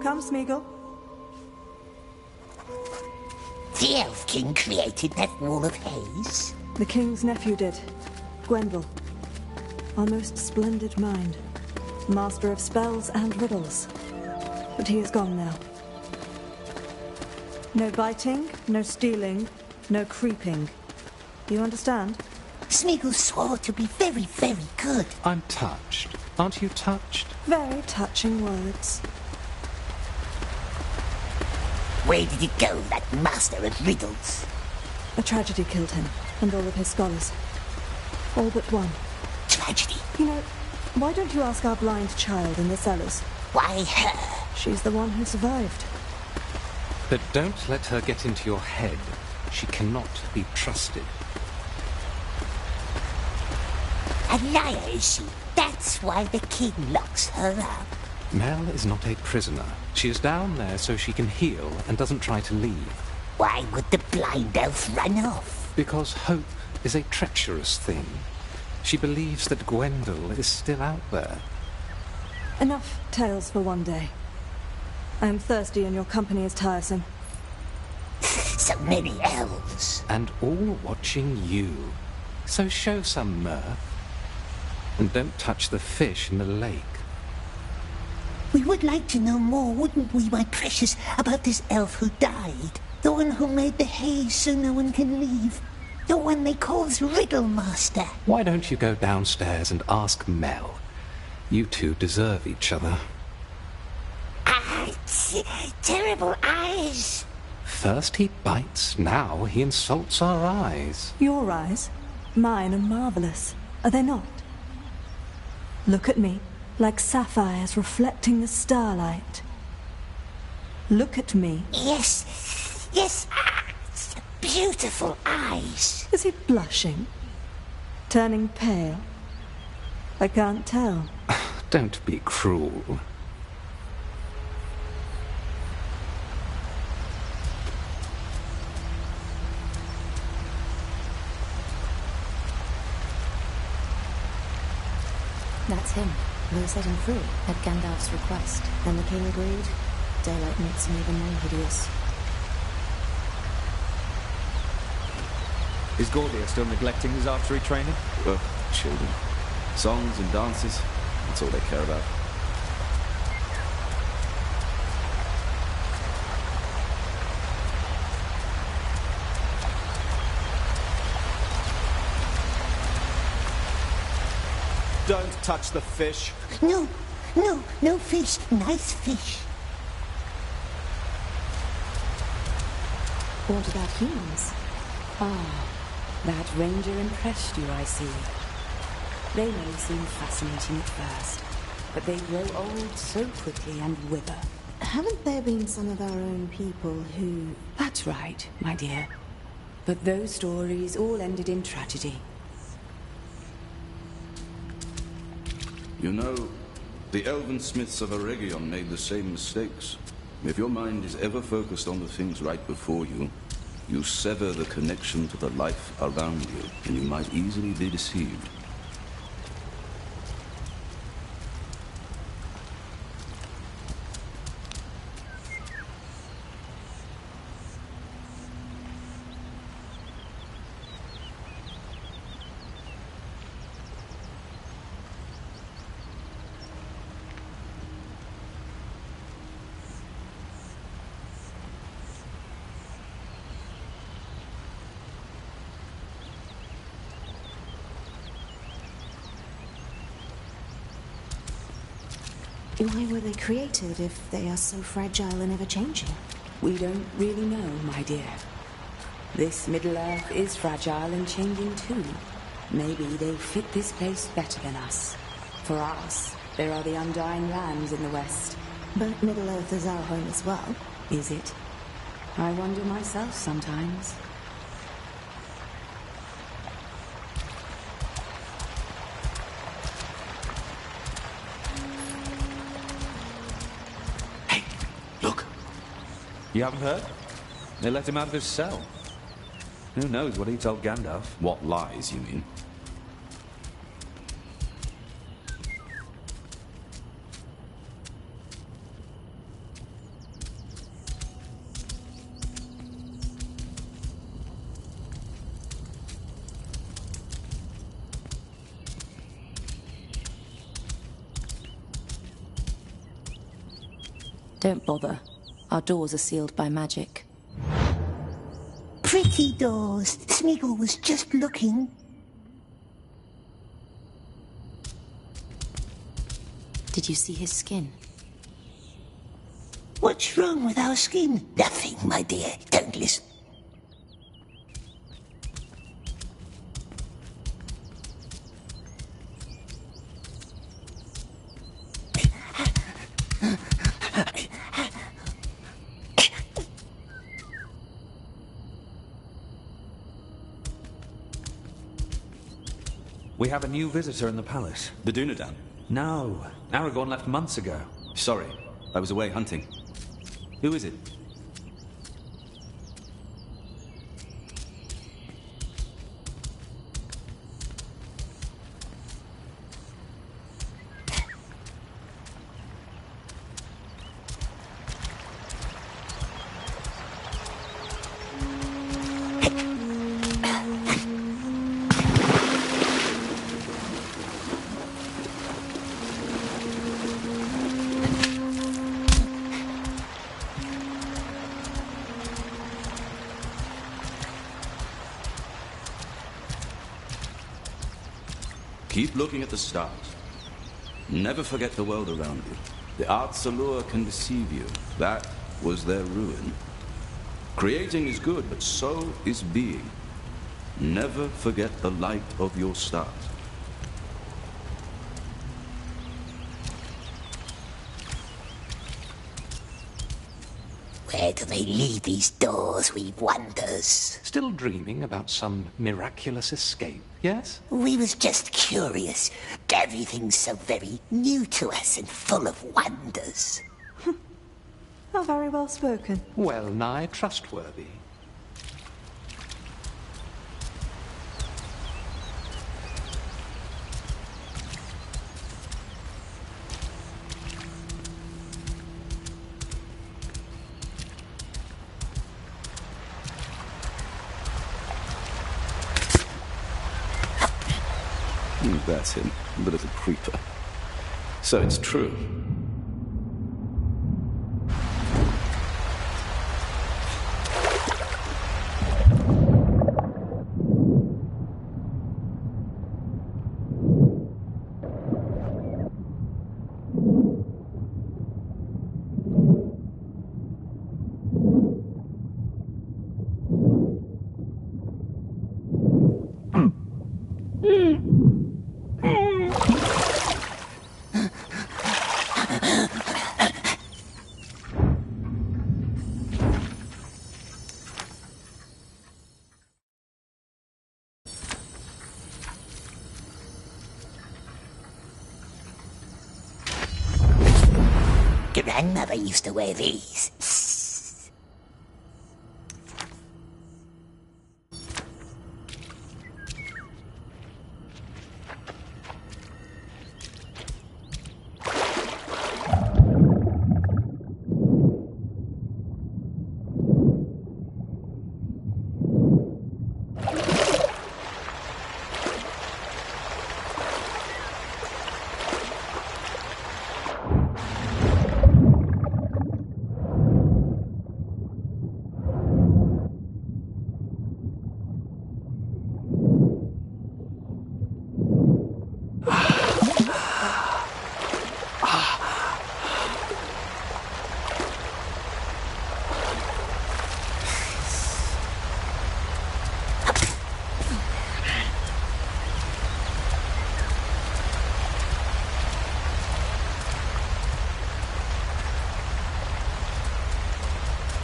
Come, Smeagol. The Elf King created that wall of haze? The King's nephew did. Gwendol. Our most splendid mind. Master of spells and riddles. But he is gone now. No biting, no stealing, no creeping. Do you understand? Smeagol swore to be very, very good. I'm touched. Aren't you touched? Very touching words. Where did it go, that master of riddles? A tragedy killed him, and all of his scholars. All but one. Tragedy? You know, why don't you ask our blind child in the cellars? Why her? She's the one who survived. But don't let her get into your head. She cannot be trusted. A liar, is she? That's why the king locks her up. Mel is not a prisoner. She is down there so she can heal and doesn't try to leave. Why would the blind elf run off? Because hope is a treacherous thing. She believes that Gwendol is still out there. Enough tales for one day. I am thirsty and your company is tiresome. So many elves. And all watching you. So show some mirth. And don't touch the fish in the lake. We would like to know more, wouldn't we, my precious, about this elf who died? The one who made the haze so no one can leave. The one they call Riddle Master. Why don't you go downstairs and ask Mel? You two deserve each other. Ah, terrible eyes. First he bites, now he insults our eyes. Your eyes? Mine are marvelous, are they not? Look at me, like sapphires reflecting the starlight. Look at me. Yes, yes, beautiful eyes. Is he blushing? Turning pale? I can't tell. Don't be cruel. That's him. We'll set him free, at Gandalf's request. Then the king agreed. Daylight makes him even more hideous. Is Gordia still neglecting his archery training? Ugh, children. Songs and dances, that's all they care about. Don't touch the fish. No, no fish. Nice fish. What about humans? Ah, that ranger impressed you, I see. They may seem fascinating at first, but they grow old so quickly and wither. Haven't there been some of our own people who... That's right, my dear. But those stories all ended in tragedy. You know, the elven smiths of Eregion made the same mistakes. If your mind is ever focused on the things right before you, you sever the connection to the life around you, and you might easily be deceived. Why were they created if they are so fragile and ever-changing? We don't really know, my dear. This Middle-earth is fragile and changing too. Maybe they fit this place better than us. For us, there are the Undying Lands in the west. But Middle-earth is our home as well. Is it? I wonder myself sometimes. You haven't heard? They let him out of his cell. Who knows what he told Gandalf? What lies, you mean? Don't bother. Our doors are sealed by magic. Pretty doors. Smeagol was just looking. Did you see his skin? What's wrong with our skin? Nothing, my dear. Don't listen. We have a new visitor in the palace. The Dunedain. No, Aragorn left months ago. Sorry, I was away hunting. Who is it? Keep looking at the stars. Never forget the world around you. The art's allure can deceive you. That was their ruin. Creating is good, but so is being. Never forget the light of your stars. Where do they lead these doors, we wonders? Still dreaming about some miraculous escape, yes? We was just curious. Everything's so very new to us and full of wonders. How very well spoken. Well nigh trustworthy. That's him, the little creeper. So it's true. Grandmother used to wear these.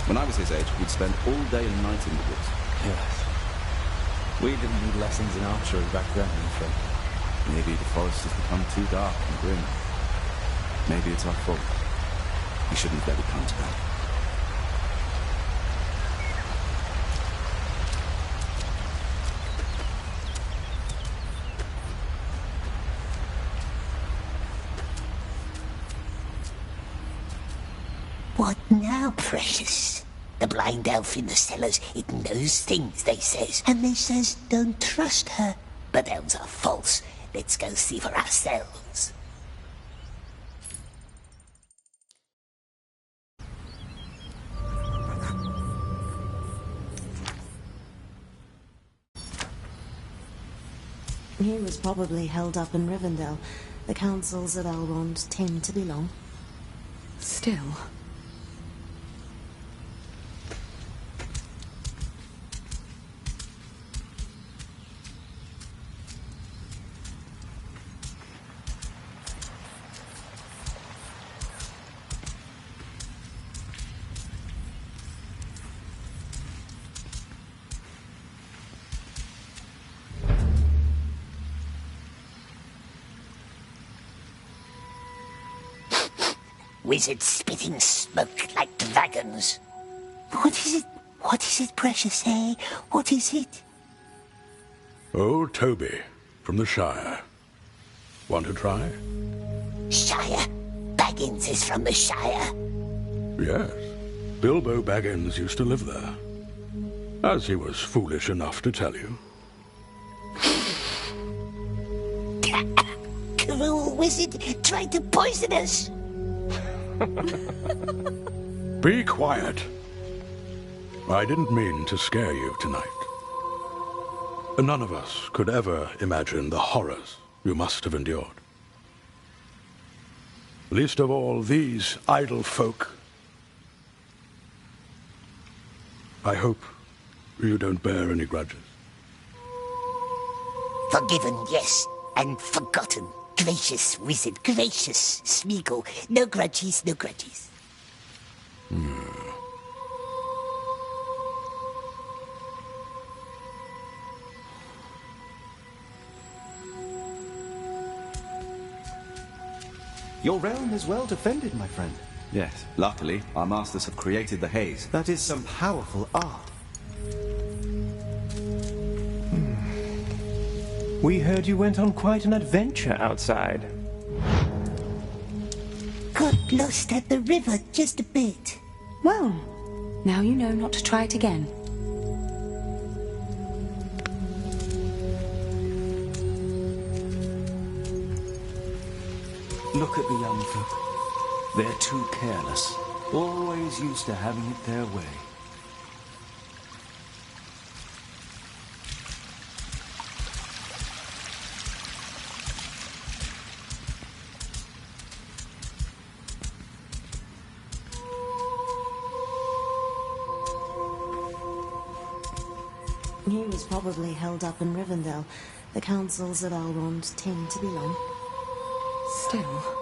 When I was his age, we'd spend all day and night in the woods. Yes. We didn't need lessons in archery back then, I'm afraid. Maybe the forest has become too dark and grim. Maybe it's our fault. We shouldn't let it come to that. What now, precious? The blind elf in the cellars, it knows things, they says. And they says, don't trust her. But elves are false. Let's go see for ourselves. He was probably held up in Rivendell. The councils at Elrond tend to be long. Still. Wizards spitting smoke like dragons. What is it? What is it, precious, eh? What is it? Old Toby, from the Shire. Want to try? Shire? Baggins is from the Shire. Yes. Bilbo Baggins used to live there. As he was foolish enough to tell you. Cruel wizard tried to poison us. Be quiet. I didn't mean to scare you tonight. None of us could ever imagine the horrors you must have endured. Least of all these idle folk. I hope you don't bear any grudges. Forgiven, yes, and forgotten. Gracious wizard, gracious Smeagol. No grudges, no grudges. Your realm is well defended, my friend. Yes, luckily, our masters have created the haze. That is some powerful art. We heard you went on quite an adventure outside. Got lost at the river just a bit. Well, now you know not to try it again. Look at the young folk. They're too careless. Always used to having it their way. He was probably held up in Rivendell. The councils at Elrond tend to be long. Still.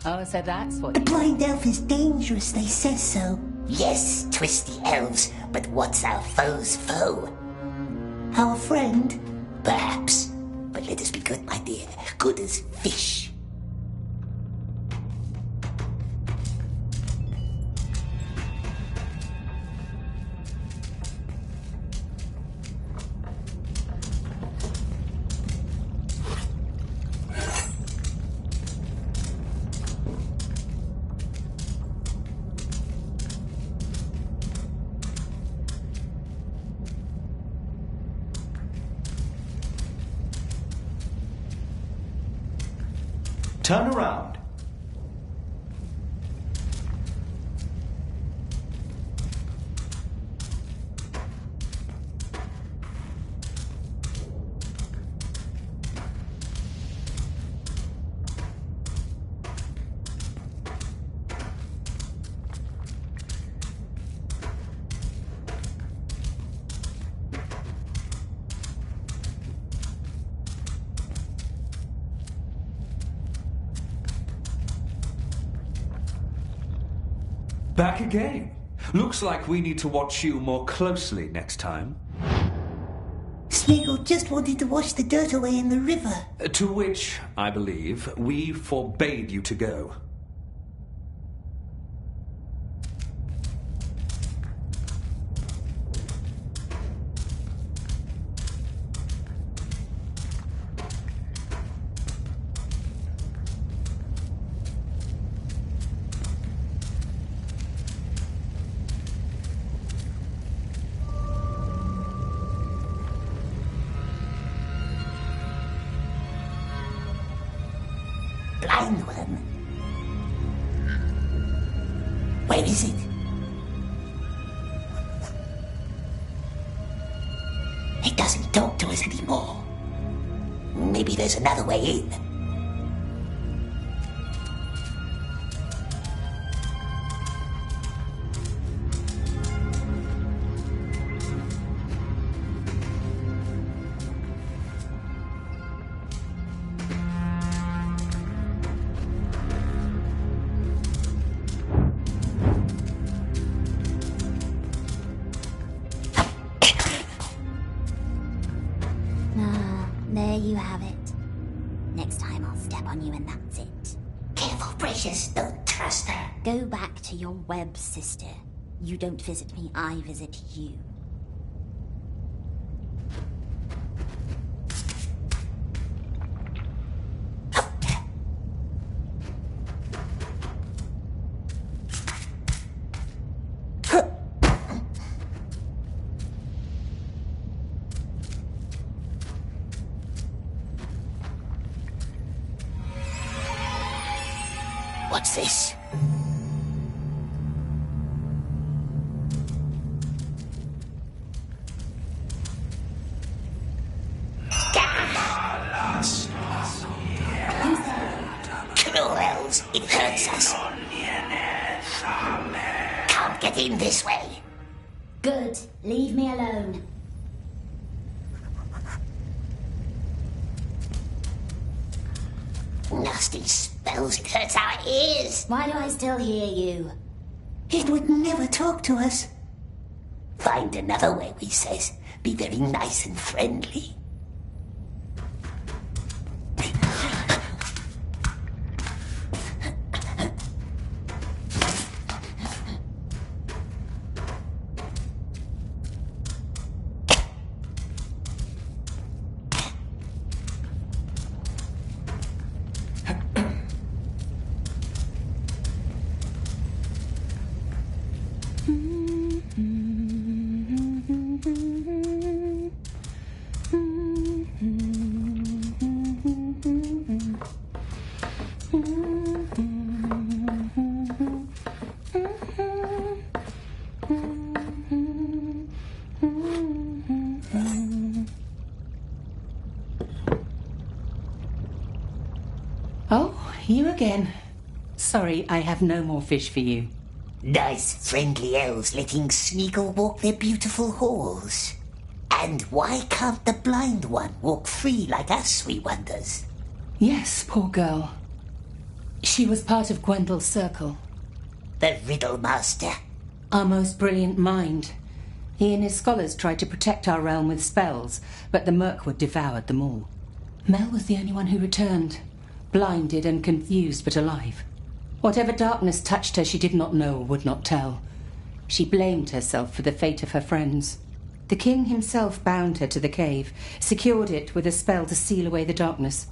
Oh, so that's what The you... blind elf is dangerous, they say so. Yes, twisty elves, but what's our foe's foe? Our friend? Perhaps. But let us be good, my dear. Good as fish. Turn around. Back again. Looks like we need to watch you more closely next time. Smeagol just wanted to wash the dirt away in the river. To which, I believe, we forbade you to go. Blind one? Where is it? It doesn't talk to us anymore. Maybe there's another way in. There you have it. Next time I'll step on you and that's it. Careful, Precious. Don't trust her. Go back to your web, sister. You don't visit me, I visit you. What's this? Cruels, it hurts us. Can't get in this way. Good. Leave me alone. Nasty spells, it hurts our ears. Why do I still hear you? It would never talk to us. Find another way, we says. Be very nice and friendly. Oh, you again. Sorry, I have no more fish for you. Nice, friendly elves letting Smeagol walk their beautiful halls. And why can't the blind one walk free like us, we wonders? Yes, poor girl. She was part of Gwendel's circle. The Riddle Master. Our most brilliant mind. He and his scholars tried to protect our realm with spells, but the Mirkwood devoured them all. Mel was the only one who returned, blinded and confused but alive. Whatever darkness touched her, she did not know or would not tell. She blamed herself for the fate of her friends. The king himself bound her to the cave, secured it with a spell to seal away the darkness.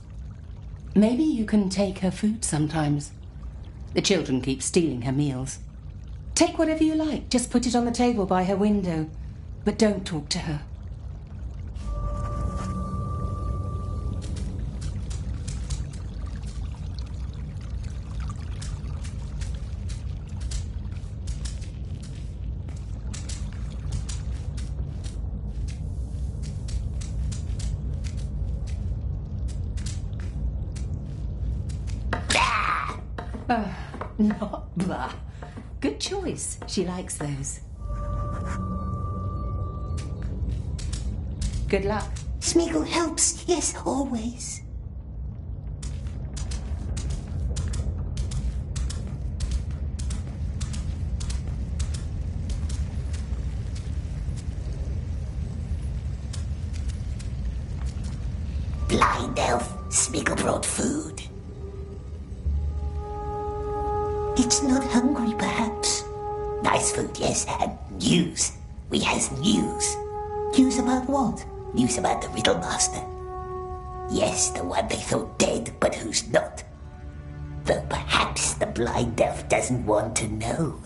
Maybe you can take her food sometimes. The children keep stealing her meals. Take whatever you like, just put it on the table by her window, but don't talk to her. Not blah. Good choice. She likes those. Good luck. Smeagol helps, yes, always. Blind elf, Smeagol brought food. It's not hungry, perhaps. Nice food, yes, and news. We has news. News about what? News about the Riddle Master. Yes, the one they thought dead, but who's not. Though perhaps the blind elf doesn't want to know.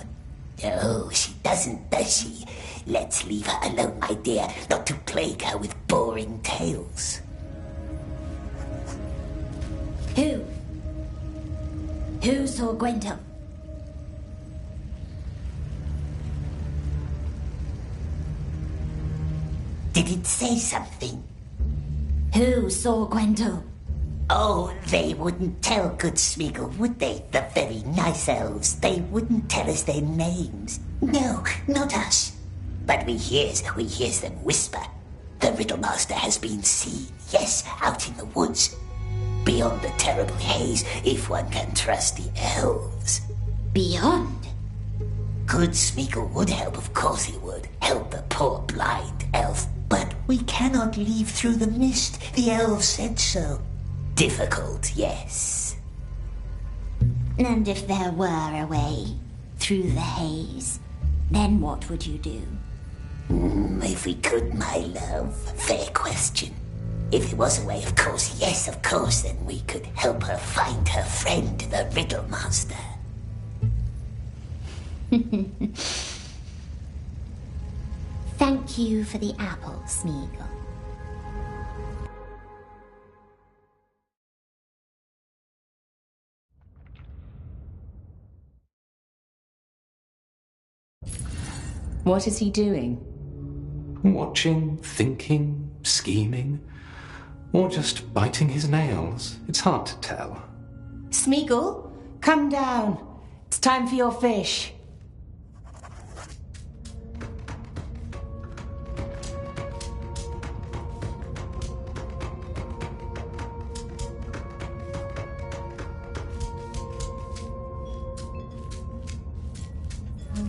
No, she doesn't, does she? Let's leave her alone, my dear, not to plague her with boring tales. Who saw Gwendol? Did it say something? Who saw Gwendol? Oh, they wouldn't tell good Smeagol, would they? The very nice elves. They wouldn't tell us their names. No, not us. But we hears them whisper. The Riddle Master has been seen, yes, out in the woods. Beyond the terrible haze, if one can trust the elves. Beyond? Good Smeagol would help, of course he would. Help the poor blind elf. But we cannot leave through the mist. The elves said so. Difficult, yes. And if there were a way through the haze, then what would you do? If we could, my love. Fair question. If there was a way, of course, yes, of course, then we could help her find her friend, the Riddle Master. Thank you for the apple, Smeagol. What is he doing? Watching, thinking, scheming, or just biting his nails. It's hard to tell. Smeagol, come down. It's time for your fish.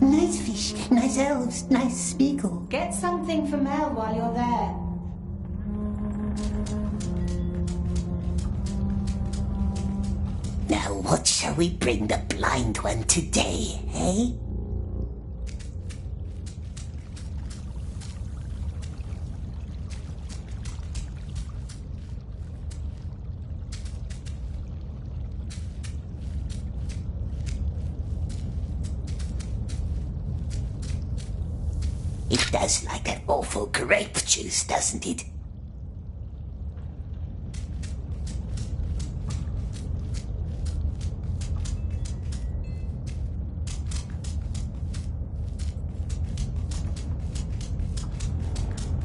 Nice fish, nice elves, nice Smeagol. Get something for Mel while you're there. Now what shall we bring the blind one today, eh? It does like that awful grape juice, doesn't it?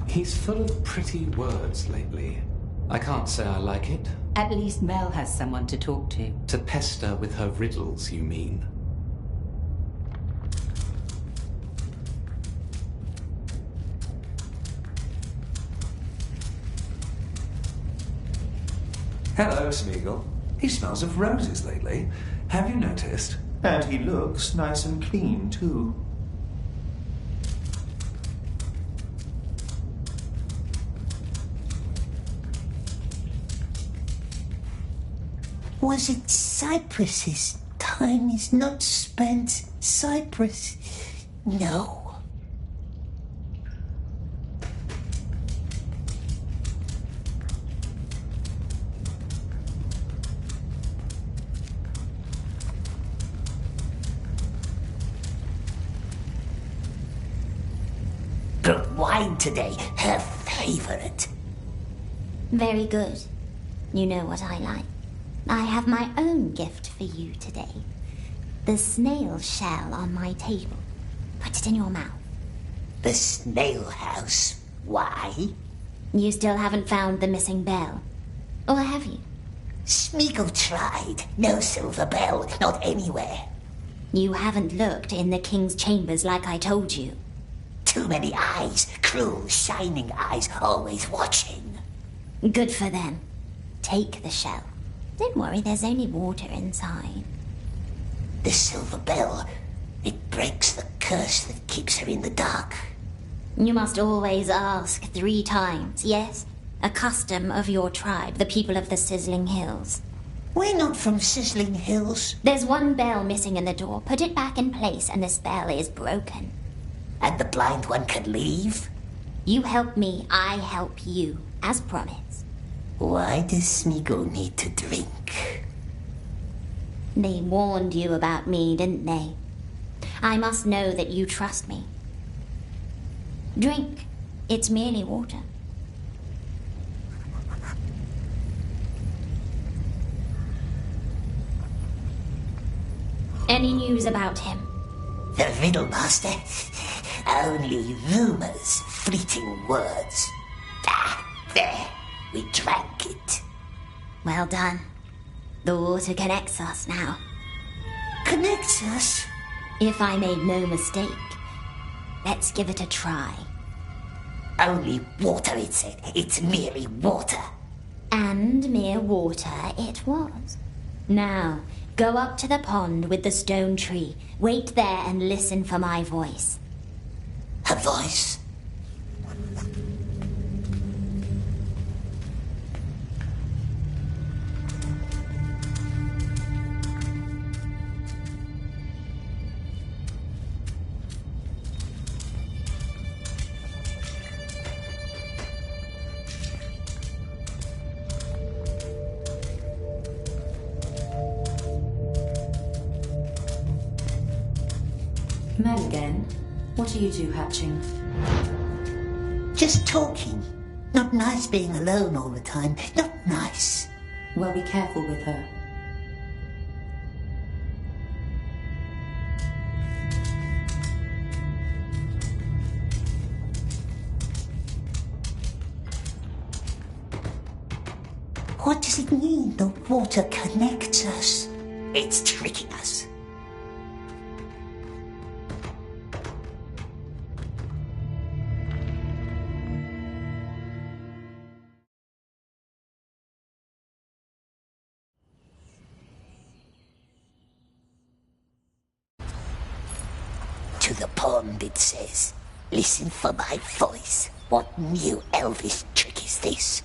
He's full of pretty words lately. I can't say I like it. At least Mel has someone to talk to. To pester with her riddles, you mean? Hello, Smeagol. He smells of roses lately. Have you noticed? And he looks nice and clean, too. Was it Cyprus's? Time is not spent. Cyprus. No. But wine today, her favorite. Very good. You know what I like. I have my own gift for you today. The snail shell on my table. Put it in your mouth. The snail house? Why? You still haven't found the missing bell. Or have you? Smeagol tried. No silver bell, not anywhere. You haven't looked in the king's chambers like I told you. Too many eyes, cruel, shining eyes, always watching. Good for them. Take the shell. Don't worry, there's only water inside. The silver bell, it breaks the curse that keeps her in the dark. You must always ask 3 times, yes? A custom of your tribe, the people of the Sizzling Hills. We're not from Sizzling Hills. There's one bell missing in the door. Put it back in place and the spell is broken. And the blind one can leave? You help me, I help you, as promised. Why does Smeagol need to drink? They warned you about me, didn't they? I must know that you trust me. Drink. It's merely water. Any news about him? The Riddle Master? Only rumors, fleeting words. Ah, there. We drank it. Well done. The water connects us now. Connects us? If I made no mistake, let's give it a try. Only water, it said. It's merely water. And mere water it was. Now, go up to the pond with the stone tree. Wait there and listen for my voice. Her voice? Men again? What are you two hatching? Just talking. Not nice being alone all the time. Not nice. Well, be careful with her. What does it mean the water connects us? It's tricking us. To the pond, it says. Listen for my voice. What new elvish trick is this?